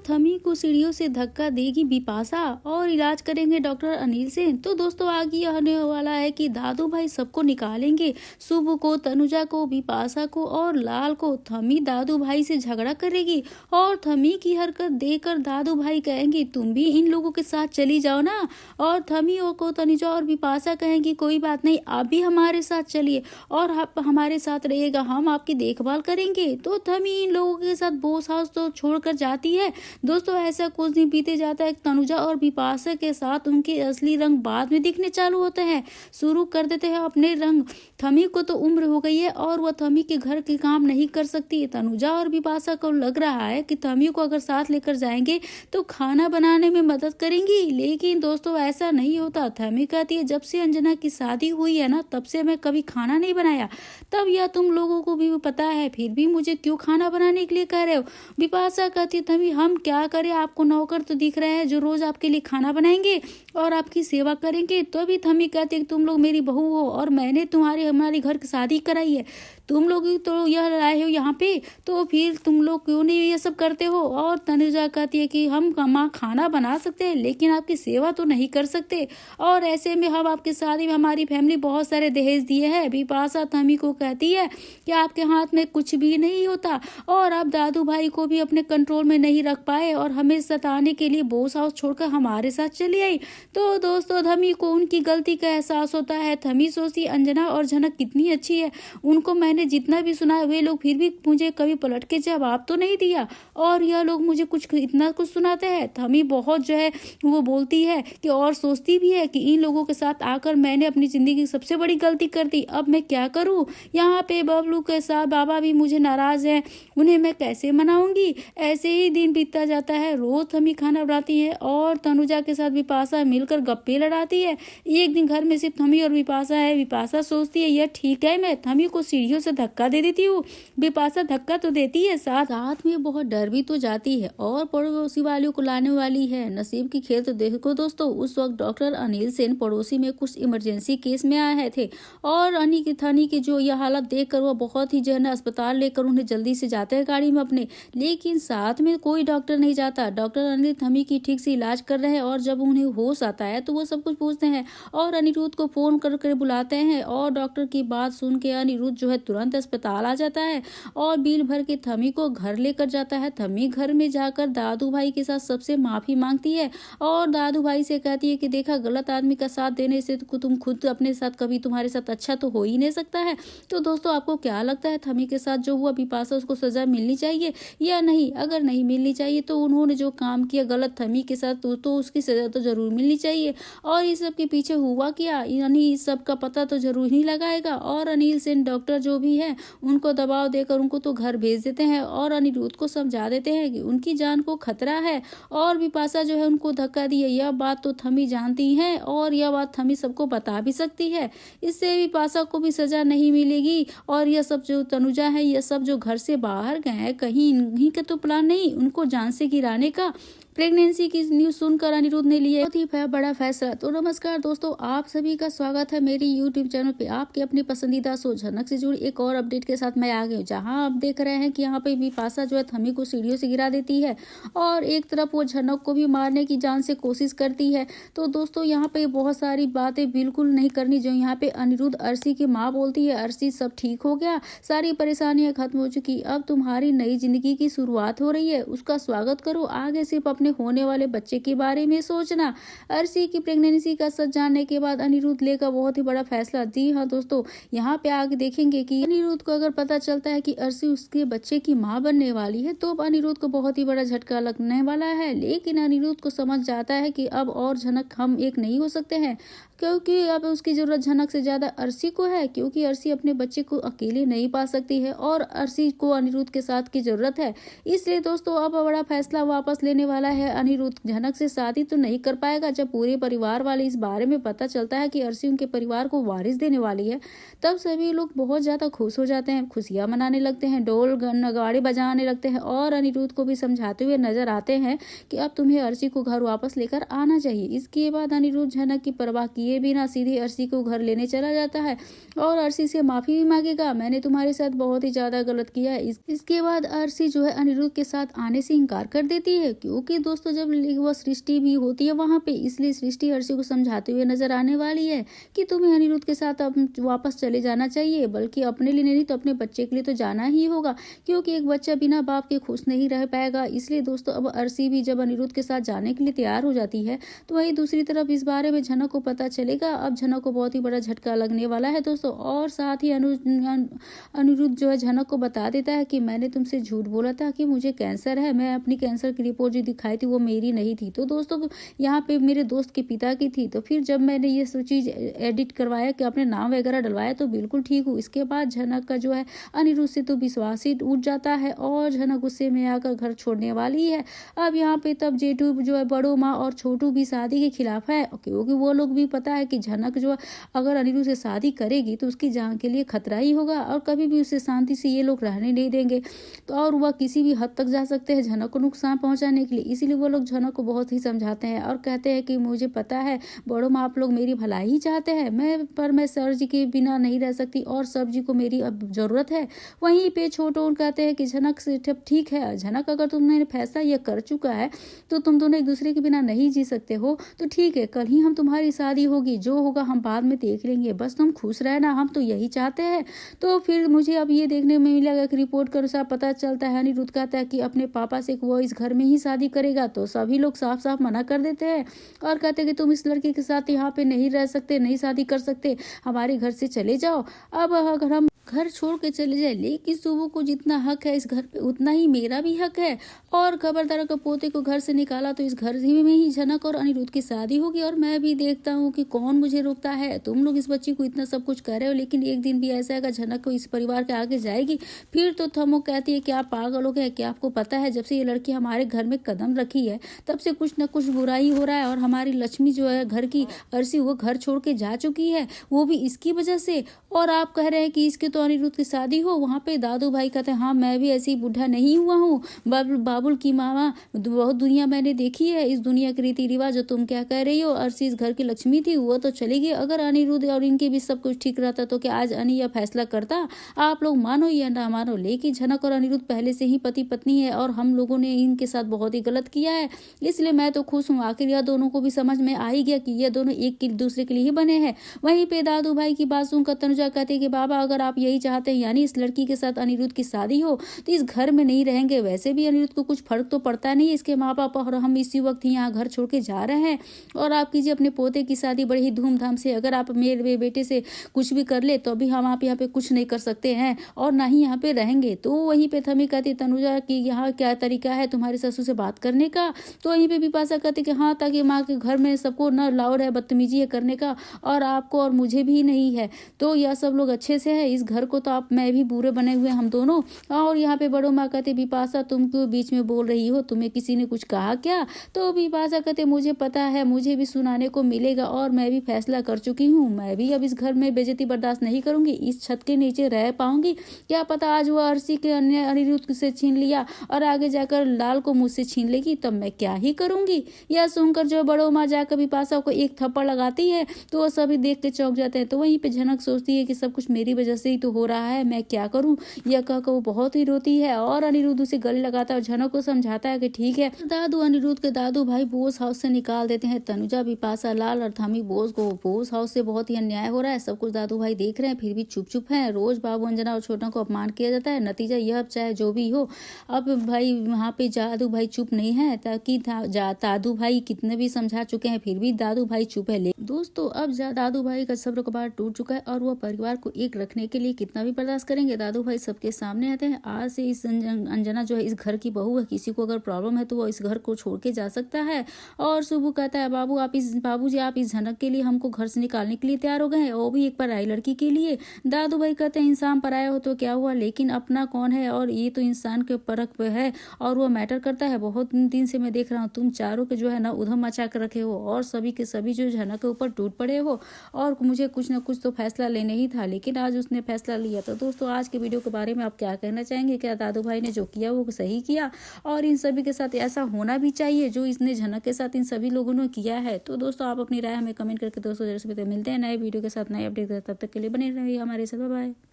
थमी को सीढ़ियों से धक्का देगी बिपाशा और इलाज करेंगे डॉक्टर अनिल सेन। तो दोस्तों आगे यह होने वाला है कि दादू भाई सबको निकालेंगे, शुभ को, तनुजा को, बिपाशा को और लाल को। थमी दादू भाई से झगड़ा करेगी और थमी की हरकत देखकर दादू भाई कहेंगे तुम भी इन लोगों के साथ चली जाओ ना। और थमी को तनुजा और बिपाशा कहेंगी कोई बात नहीं, आप भी हमारे साथ चलिए और आप हमारे साथ रहिएगा, हम आपकी देखभाल करेंगे। तो थमी इन लोगों के साथ बोस हाउस तो छोड़कर जाती है। दोस्तों ऐसा कुछ दिन बीते जाता है, तनुजा और बिपाशा के साथ उनके असली रंग बाद में दिखने चालू होते हैं। शुरू कर देते हैं अपने रंग। थमी को तो उम्र हो गई है और वह थमी के घर के काम नहीं कर सकती। तनुजा और बिपाशा को लग रहा है कि थमी को अगर साथ लेकर जाएंगे तो खाना बनाने में मदद करेंगी, लेकिन दोस्तों ऐसा नहीं होता। थमी कहती है जब से अंजना की शादी हुई है ना तब से मैं कभी खाना नहीं बनाया। तब यह तुम लोगों को भी पता है, फिर भी मुझे क्यों खाना बनाने के लिए कह रहे हो। बिपाशा कहती थमी हम क्या करें, आपको नौकर तो दिख रहे हैं जो रोज आपके लिए खाना बनाएंगे और आपकी सेवा करेंगे। तो भी थमी कहती तुम लोग मेरी बहू हो और मैंने हमारे घर की शादी कराई है, तुम लोग तो यह लाए हो यहाँ पे, तो फिर तुम लोग क्यों नहीं ये सब करते हो। और तनुजा कहती है कि हम माँ खाना बना सकते हैं लेकिन आपकी सेवा तो नहीं कर सकते, और ऐसे में हम आपकी शादी में हमारी फैमिली बहुत सारे दहेज दिए हैं। बिपाशा थमी को कहती है कि आपके हाथ में कुछ भी नहीं होता और आप दादू भाई को भी अपने कंट्रोल में नहीं रख पाए और हमें सताने के लिए बोस हाउस छोड़कर हमारे साथ चली आई। तो दोस्तों थमी को उनकी गलती का एहसास होता है। थमी सोचती अंजना और झनक कितनी अच्छी है, उनको मैंने जितना भी सुना वे लोग फिर भी मुझे कभी पलट के जवाब तो नहीं दिया और यह लोग मुझे इतना कुछ सुनाते हैं। थमी बहुत जो है वो बोलती है कि और सोचती भी है कि इन लोगों के साथ आकर मैंने अपनी जिंदगी की सबसे बड़ी गलती कर दी, अब मैं क्या करूं। यहाँ पे बबलू के साथ बाबा भी मुझे नाराज है, उन्हें मैं कैसे मनाऊंगी। ऐसे ही दिन बीतता जाता है। रोज थमी खाना बनाती है और तनुजा के साथ बिपाशा मिलकर गप्पे लड़ाती है। एक दिन घर में सिर्फ थमी और बिपाशा है। बिपाशा सोचती है यह ठीक है, मैं थमी को सीढ़ियों से धक्का दे देती हूँ। बिपाशा धक्का तो देती है, साथ में बहुत डर भी तो जाती है और पड़ोसी वालों को लाने वाली है। नसीब की खेल तो देखो दोस्तों, उस वक्त डॉक्टर अनिल सेन पड़ोसी में कुछ इमरजेंसी केस में आए थे और थनी की जो यह हालत देखकर वह बहुत ही जो है ना अस्पताल लेकर उन्हें जल्दी से जाते हैं गाड़ी में अपने, लेकिन साथ में कोई डॉक्टर नहीं जाता। डॉक्टर अनिल थमी की ठीक से इलाज कर रहे हैं और जब उन्हें होश आता है तो वो सब कुछ पूछते हैं और अनिरुद्ध को फोन कर बुलाते हैं और डॉक्टर की बात सुन के अनिरुद्ध जो है तुरंत अस्पताल आ जाता है और बिल भर के थमी को घर लेकर जाता है। थमी घर में जाकर दादू भाई के साथ सबसे माफी मांगती है और दादू भाई से कहती है कि देखा गलत आदमी का साथ देने से तुम खुद अपने साथ कभी तुम्हारे साथ अच्छा तो हो ही नहीं सकता है। तो दोस्तों आपको क्या लगता है थमी के साथ जो हुआ बिपाशा उसको सजा मिलनी चाहिए या नहीं। अगर नहीं मिलनी चाहिए तो उन्होंने जो काम किया गलत थमी के साथ तो उसकी सजा तो जरूर मिलनी चाहिए। और इस सब के पीछे हुआ क्या, यानी इस सब का पता तो जरूर ही लगाएगा और अनिल सेन डॉक्टर जो भी है उनको दबाव देकर उनको तो घर भेज देते हैं और अनिरुद्ध को समझा देते हैं कि उनकी जान को खतरा है और बिपाशा जो है उनको धक्का दी है। यह बात तो थमी जानती है और यह बात थमी सबको बता भी सकती है, इससे बिपाशा को भी सजा नहीं मिलेगी। और यह सब जो तनुजा है यह सब जो घर से बाहर गए हैं कहीं इन्हीं का तो प्लान नहीं उनको जान से गिराने का। प्रेगनेंसी की न्यूज सुनकर अनिरुद्ध ने लिया बहुत ही बड़ा फैसला। तो नमस्कार दोस्तों, आप सभी का स्वागत है मेरी यूट्यूब चैनल पे। आपके अपनी पसंदीदा शो झनक से जुड़ी एक और अपडेट के साथ मैं आ गई हूँ, जहां आप देख रहे हैं कि यहाँ पे बिपाशा जो है थमी को सीढ़ियों से गिरा देती है और एक तरफ वो झनक को भी मारने की जान से कोशिश करती है। तो दोस्तों यहाँ पे बहुत सारी बातें बिल्कुल नहीं करनी जो यहाँ पे अनिरुद्ध अर्शी की माँ बोलती है, अर्शी सब ठीक हो गया, सारी परेशानियां खत्म हो चुकी, अब तुम्हारी नई जिंदगी की शुरुआत हो रही है, उसका स्वागत करो, आगे सिर्फ अपने होने वाले बच्चे के बारे में सोचना। अर्शी की प्रेगनेंसी का सच जानने के बाद अनिरुद्ध लेगा बहुत ही बड़ा फैसला। जी हाँ दोस्तों, यहाँ पे आगे देखेंगे कि अनिरुद्ध को अगर पता चलता है कि अर्शी उसके बच्चे की माँ बनने वाली है तो अनिरुद्ध को बहुत ही बड़ा झटका लगने वाला है। लेकिन अनिरुद्ध को समझ जाता है कि अब और झनक हम एक नहीं हो सकते हैं, क्योंकि अब उसकी जरूरत झनक से ज्यादा अर्शी को है, क्योंकि अर्शी अपने बच्चे को अकेले नहीं पा सकती है और अर्शी को अनिरुद्ध के साथ की जरूरत है। इसलिए दोस्तों अब बड़ा फैसला वापस लेने वाला है अनिरुद्ध झनक से शादी तो नहीं कर पाएगा। जब पूरे परिवार वाले इस बारे में पता चलता है कि अर्शी उनके परिवार को वारिस देने वाली है, तब सभी लोग बहुत ज्यादा खुश हो जाते हैं, खुशियां मनाने लगते हैं, ढोल नगाड़े बजाने लगते हैं और अनिरुद्ध को भी समझाते हुए नजर आते हैं कि अब तुम्हें अर्शी को घर वापस लेकर आना चाहिए। इसके बाद अनिरुद्ध झनक की परवाह किए बिना सीधे अर्शी को घर लेने चला जाता है और अर्शी से माफी भी मांगेगा, मैंने तुम्हारे साथ बहुत ही ज्यादा गलत किया है। इसके बाद अर्शी जो है अनिरुद्ध के साथ आने से इनकार कर देती है, क्योंकि दोस्तों जब वह सृष्टि भी होती है वहां पे, इसलिए सृष्टि अर्शी को समझाते हुए नजर आने वाली है कि तुम्हें अनिरुद्ध के साथ अब वापस चले जाना चाहिए, बल्कि अपने लिए नहीं तो अपने बच्चे के लिए तो जाना ही होगा, क्योंकि एक बच्चा बिना बाप के खुश नहीं रह पाएगा। इसलिए दोस्तों अब अर्शी भी जब अनिरुद्ध के साथ जाने के लिए तैयार हो जाती है, तो वहीं दूसरी तरफ इस बारे में झनक को पता चलेगा। अब झनक को बहुत ही बड़ा झटका लगने वाला है दोस्तों, और साथ ही अनिरुद्ध जो है झनक को बता देता है कि मैंने तुमसे झूठ बोला था कि मुझे कैंसर है, मैं अपनी कैंसर की रिपोर्ट जो दिखाई थी वो मेरी नहीं थी, तो दोस्तों यहाँ पे मेरे दोस्त के पिता की थी। तो फिर जब मैंने ये सब चीज एडिट करवाया कि अपने नाम वगैरह डलवाया तो बिल्कुल ठीक हूँ। इसके बाद झनक का जो है अनिरुद्ध से तो विश्वास ही उठ जाता है और झनक गुस्से में आकर घर छोड़ने वाली है। अब यहाँ पे तब जेठू जो है बड़ो माँ और छोटू भी शादी के खिलाफ है, क्योंकि वो लोग भी पता है कि झनक जो अगर अनिरुद्ध से शादी करेगी तो उसकी जान के लिए खतरा ही होगा और कभी भी उसे शांति से ये लोग रहने नहीं देंगे, तो और वह किसी भी हद तक जा सकते हैं झनक को नुकसान पहुंचाने के लिए। इसीलिए वो लोग झनक को बहुत ही समझाते हैं और कहते हैं कि मुझे पता है बड़ो माँ आप लोग मेरी भलाई ही चाहते हैं, मैं सर जी के बिना नहीं रह सकती और सब जी को मेरी अब जरूरत है। वहीं पे छोटू कहते हैं कि झनक से ठीक है झनक, अगर तुमने फैसला यह कर चुका है तो तुम दोनों एक दूसरे के बिना नहीं जी सकते हो, तो ठीक है कल ही हम तुम्हारी शादी होगी, जो होगा हम बाद में देख लेंगे, बस तुम खुश रहना, हम तो यही चाहते हैं। तो फिर मुझे अब ये देखने में मिलेगा कि रिपोर्ट के अनुसार पता चलता है अनिरुद्ध कहता है कि अपने पापा से वो इस घर में ही शादी करेगा, तो सभी लोग साफ साफ मना कर देते हैं और कहते हैं कि तुम इस लड़की के साथ यहाँ पे नहीं रह सकते, नहीं शादी कर सकते, हमारे घर से चले जाओ। अब अगर हम घर छोड़ के चले जाए, लेकिन सुबह को जितना हक है इस घर पे उतना ही मेरा भी हक है, और खबरदार अगर पोते को घर से निकाला तो इस घर में ही झनक और अनिरुद्ध की शादी होगी और मैं भी देखता हूँ कि कौन मुझे रोकता है। तुम लोग इस बच्ची को इतना सब कुछ कह रहे हो, लेकिन एक दिन भी ऐसा है झनक को इस परिवार के आगे जाएगी फिर तो थमो कहती है कि आप पागल हो गए, क्या आपको पता है जब से ये लड़की हमारे घर में कदम रखी है तब से कुछ न कुछ बुराई हो रहा है, और हमारी लक्ष्मी जो है घर की अर्शी वो घर छोड़ के जा चुकी है, वो भी इसकी वजह से, और आप कह रहे हैं कि इसके तो अनिरुद्ध की शादी हो। वहाँ पे दादू भाई कहते हैं हाँ मैं भी ऐसी बूढ़ा नहीं हुआ हूँ, बाबुल की मामा बहुत दुनिया मैंने देखी है, इस दुनिया के रीति रिवाज जो तुम क्या कह रही हो, अर्शी इस घर की लक्ष्मी थी वो तो चली गई, अगर अनिरुद्ध और इनके भी सब कुछ ठीक रहता तो क्या आज अनी यह फैसला करता, आप लोग मानो या ना मानो, लेकिन झनक और अनिरुद्ध पहले से ही पति पत्नी है और हम लोगों ने इनके साथ बहुत ही गलत किया है, इसलिए मैं तो खुश हूँ, आखिर यह दोनों को भी समझ में आ ही गया कि ये दोनों एक दूसरे के लिए ही बने हैं। वहीं पे दादू भाई की बात सुनकर तनुजा कहती कि बाबा अगर आप यही चाहते हैं यानी इस लड़की के साथ अनिरुद्ध की शादी हो तो इस घर में नहीं रहेंगे, वैसे भी अनिरुद्ध को कुछ फर्क तो पड़ता नहीं, इसके माँ बाप और हम इसी वक्त ही यहाँ घर छोड़ के जा रहे हैं और आप कीजिए अपने पोते की शादी बड़ी ही धूमधाम से, अगर आप मेरे बेटे से कुछ भी कर ले तो अभी हम आप यहाँ पे कुछ नहीं कर सकते हैं और ना ही यहाँ पे रहेंगे। तो वहीं पे थमी कहती तनुजा कि यहाँ क्या तरीका है तुम्हारे ससुर से बात करने का, तो वहीं पे बिपाशा कहती कि हाँ ताकि माँ के घर में सबको न लाउड है बदतमीजी है करने का और आपको और मुझे भी नहीं है, तो यह सब लोग अच्छे से है, इस घर को तो आप मैं भी बुरे बने हुए हम दोनों। और यहाँ पे बड़ो माँ कहते बिपाशा तुम क्यों बीच में बोल रही हो, तुम्हें किसी ने कुछ कहा क्या, तो बिपाशा कहते मुझे पता है मुझे भी सुनाने को मिलेगा और मैं भी फैसला कर चुकी हूँ, मैं भी अब इस घर में बेइज्जती बर्दाश्त नहीं करूंगी, इस छत के नीचे रह पाऊंगी, क्या पता आज वो अर्शी के अन्य अनिरुद्ध से छीन लिया और आगे जाकर लाल को मुझसे छीन लेगी तब मैं क्या ही करूंगी। यह सुनकर जो बड़ो माँ जाकर बिपाशा को एक थप्पड़ लगाती है तो वो सभी देख के चौंक जाते हैं। तो वहीं पे झनक सोचती है कि सब कुछ मेरी वजह से ही तो हो रहा है, मैं क्या करूं, यह कहकर वो बहुत ही रोती है और अनिरुद्ध उसे गले लगाता है और झनक को समझाता है कि ठीक है। दादू अनिरुद्ध के दादू भाई बोस हाउस से निकाल देते हैं तनुजा बिपाशा लाल और थमी बोस को। बोस हाउस से बहुत ही अन्याय हो रहा है, सब कुछ दादू भाई देख रहे हैं फिर भी चुप चुप है, रोज बाबू अंजना और छोटा को अपमान किया जाता है, नतीजा यह चाहे जो भी हो अब भाई वहाँ पे दादू भाई चुप नहीं है, ताकि दादू भाई कितने भी समझा चुके हैं फिर भी दादू भाई चुप है। दोस्तों अब दादू भाई का सब्र का बार टूट चुका है और वह परिवार को एक रखने के लिए लिए कितना भी बर्दाश्त करेंगे, दादू भाई सबके सामने आते हैं। आज से इस अंजना जो है इस घर की बहू है, किसी को अगर प्रॉब्लम है तो वो इस घर को छोड़ के जा सकता है। और सुबह कहता है बाबूजी आप इस झनक के लिए हमको घर से निकालने के लिए तैयार हो गए हैं, वो भी एक पराई लड़की के लिए। दादू भाई कहते हैं इंसान पराया हो तो क्या हुआ, लेकिन अपना कौन है, और ये तो इंसान के परख पे है और वो मैटर करता है। बहुत दिन से मैं देख रहा हूँ तुम चारों के जो है ना उधम मचा कर रखे हो और सभी के सभी जो झनक के ऊपर टूट पड़े हो, और मुझे कुछ ना कुछ तो फैसला लेने ही था, लेकिन आज उसने फैसला लिया। तो दोस्तों आज के वीडियो के बारे में आप क्या कहना चाहेंगे, क्या दादू भाई ने जो किया वो सही किया, और इन सभी के साथ ऐसा होना भी चाहिए जो इसने झनक के साथ इन सभी लोगों ने किया है। तो दोस्तों आप अपनी राय हमें कमेंट करके दोस्तों जरूर से मिलते हैं नए वीडियो के साथ, नए अपडेट। तब तक के लिए बने रहिए हमारे साथ। Bye bye.